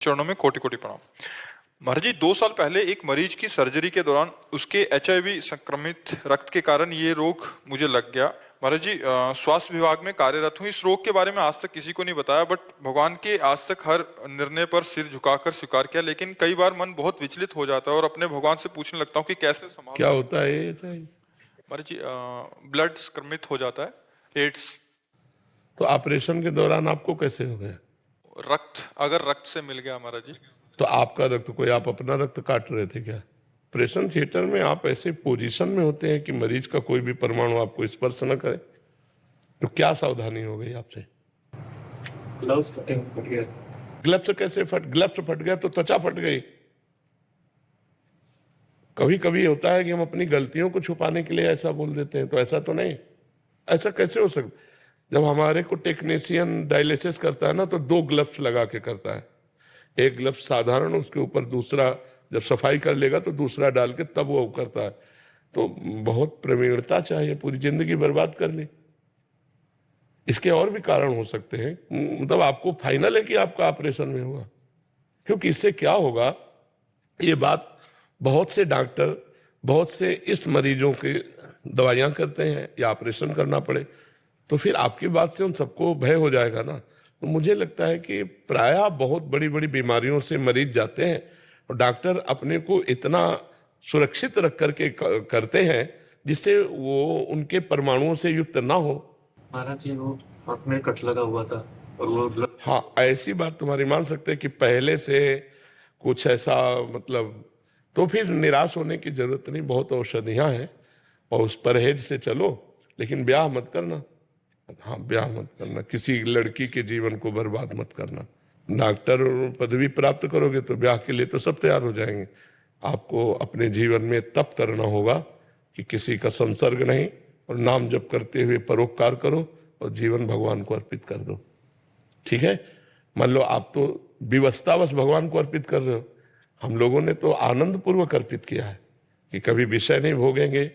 चरणों में कोटि कोटि प्रणाम। महाराज जी, 2 साल पहले एक मरीज की सर्जरी के दौरान उसके एचआईवी संक्रमित रक्त के कारण ये रोग मुझे लग गया। महाराज जी, स्वास्थ्य विभाग में कार्यरत हूँ। इस रोग के बारे में आज तक किसी को नहीं बताया, बट भगवान के आज तक हर निर्णय पर सिर झुकाकर स्वीकार किया। लेकिन कई बार मन बहुत विचलित हो जाता है और अपने भगवान से पूछने लगता हूँ कि कैसे संभाल। क्या होता है ये चाहिए? महाराज जी, ब्लड संक्रमित हो जाता है, एड्स। तो ऑपरेशन के दौरान आपको कैसे हो गया? अगर रक्त से मिल गया महाराज जी। तो आपका रक्त, कोई आप अपना रक्त काट रहे थे क्या? ऑपरेशन थिएटर में आप ऐसे पोजीशन में होते हैं कि मरीज का कोई भी परमाणु आपको स्पर्श न करे, तो क्या सावधानी हो गई आपसे? ग्लव्स फट गया। ग्लव्स कैसे ग्लव्स फट गया तो त्वचा फट गई। कभी कभी होता है कि हम अपनी गलतियों को छुपाने के लिए ऐसा बोल देते हैं, तो ऐसा तो नहीं। ऐसा कैसे हो सकता? जब हमारे को टेक्नीशियन डायलिसिस करता है ना, तो 2 ग्लव्स लगा के करता है। एक ग्लव्स साधारण, उसके ऊपर दूसरा, जब सफाई कर लेगा तो दूसरा डाल के तब वो करता है। तो बहुत प्रवीणता चाहिए, पूरी जिंदगी बर्बाद कर ली। इसके और भी कारण हो सकते हैं, मतलब आपको फाइनल है कि आपका ऑपरेशन में होगा, क्योंकि इससे क्या होगा, ये बात बहुत से डॉक्टर, बहुत से इस मरीजों के दवाइयां करते हैं या ऑपरेशन करना पड़े, तो फिर आपकी बात से उन सबको भय हो जाएगा ना। तो मुझे लगता है कि प्रायः बहुत बड़ी बड़ी बीमारियों से मरीज जाते हैं और डॉक्टर अपने को इतना सुरक्षित रख करके करते हैं जिससे वो उनके परमाणुओं से युक्त ना हो। महाराज जी, वो हाथ में कट लगा हुआ था और वो हाँ, ऐसी बात तुम्हारी मान सकते हैं कि पहले से कुछ ऐसा, मतलब, तो फिर निराश होने की जरूरत नहीं। बहुत औषधियां हैं और उस परहेज से चलो, लेकिन ब्याह मत करना। हाँ, ब्याह मत करना, किसी लड़की के जीवन को बर्बाद मत करना। डॉक्टर पदवी प्राप्त करोगे तो ब्याह के लिए तो सब तैयार हो जाएंगे। आपको अपने जीवन में तप करना होगा कि किसी का संसर्ग नहीं, और नाम जप करते हुए परोपकार करो और जीवन भगवान को अर्पित कर दो। ठीक है? मान लो आप तो विवशतावश भगवान को अर्पित कर रहे हो, हम लोगों ने तो आनंद पूर्वक अर्पित किया है कि कभी विषय नहीं भोगेंगे,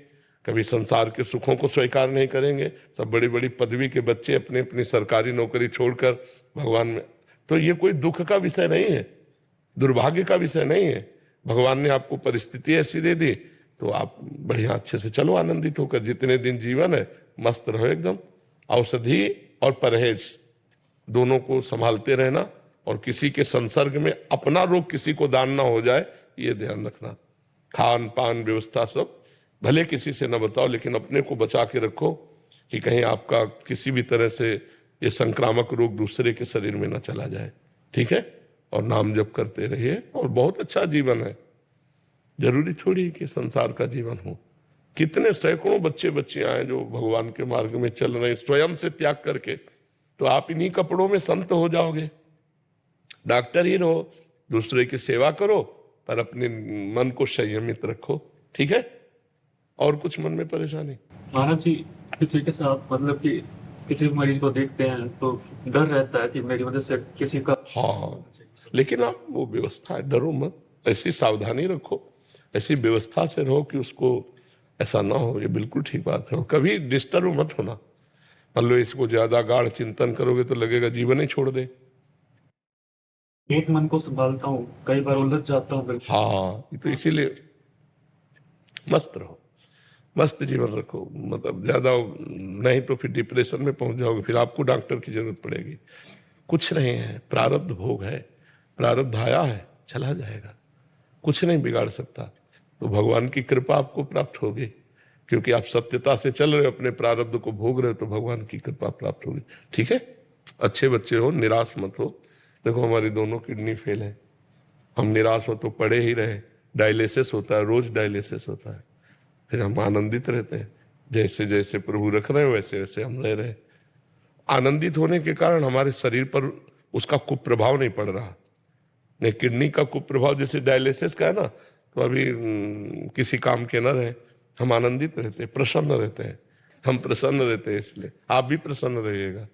कभी संसार के सुखों को स्वीकार नहीं करेंगे। सब बड़ी बड़ी पदवी के बच्चे अपने अपनी सरकारी नौकरी छोड़कर भगवान में, तो ये कोई दुख का विषय नहीं है, दुर्भाग्य का विषय नहीं है। भगवान ने आपको परिस्थिति ऐसी दे दी तो आप बढ़िया अच्छे से चलो, आनंदित होकर। जितने दिन जीवन है मस्त रहो एकदम। औषधि और परहेज दोनों को संभालते रहना, और किसी के संसर्ग में अपना रोग किसी को दान ना हो जाए, ये ध्यान रखना। खान पान व्यवस्था सब भले किसी से न बताओ, लेकिन अपने को बचा के रखो कि कहीं आपका किसी भी तरह से ये संक्रामक रोग दूसरे के शरीर में न चला जाए। ठीक है? और नाम जप करते रहिए, और बहुत अच्छा जीवन है। जरूरी थोड़ी कि संसार का जीवन हो। कितने सैकड़ों बच्चे बच्चियां हैं जो भगवान के मार्ग में चल रहे हैं स्वयं से त्याग करके। तो आप इन्हीं कपड़ों में संत हो जाओगे। डॉक्टर ही रहो, दूसरे की सेवा करो, पर अपने मन को संयमित रखो। ठीक है? और कुछ मन में परेशानी? महाराज जी, किसी के साथ, मतलब कि किसी मरीज को देखते हैं तो डर रहता है कि मेरी वजह से किसी का। हाँ, लेकिन आप वो व्यवस्था है, डरो मत, ऐसी सावधानी रखो, ऐसी व्यवस्था से रहो कि उसको ऐसा ना हो। ये बिल्कुल ठीक बात है। और कभी डिस्टर्ब मत होना। मान लो इसको ज्यादा गाढ़ चिंतन करोगे तो लगेगा जीवन ही छोड़ दे। एक मन को संभालता हूँ, कई बार उलझ जाता हूँ। हाँ, तो इसीलिए मस्त रहो, मस्त जीवन रखो। मतलब ज्यादा नहीं तो फिर डिप्रेशन में पहुंच जाओगे, फिर आपको डॉक्टर की जरूरत पड़ेगी। कुछ नहीं है, प्रारब्ध भोग है, प्रारब्ध आया है, चला जाएगा, कुछ नहीं बिगाड़ सकता। तो भगवान की कृपा आपको प्राप्त होगी, क्योंकि आप सत्यता से चल रहे हो, अपने प्रारब्ध को भोग रहे हो, तो भगवान की कृपा प्राप्त होगी। ठीक है? अच्छे बच्चे हो, निराश मत हो। देखो हमारी दोनों किडनी फेल है, हम निराश हो तो पड़े ही रहे। डायलिसिस होता है, रोज डायलिसिस होता है, फिर हम आनंदित रहते हैं। जैसे जैसे प्रभु रख रहे हैं वैसे वैसे हम रह रहे हैं। आनंदित होने के कारण हमारे शरीर पर उसका कुप्रभाव नहीं पड़ रहा। नहीं, किडनी का कुप्रभाव जैसे डायलिसिस का है ना, तो अभी किसी काम के न रहे, हम आनंदित रहते हैं, प्रसन्न रहते हैं। हम प्रसन्न रहते हैं, इसलिए आप भी प्रसन्न रहिएगा।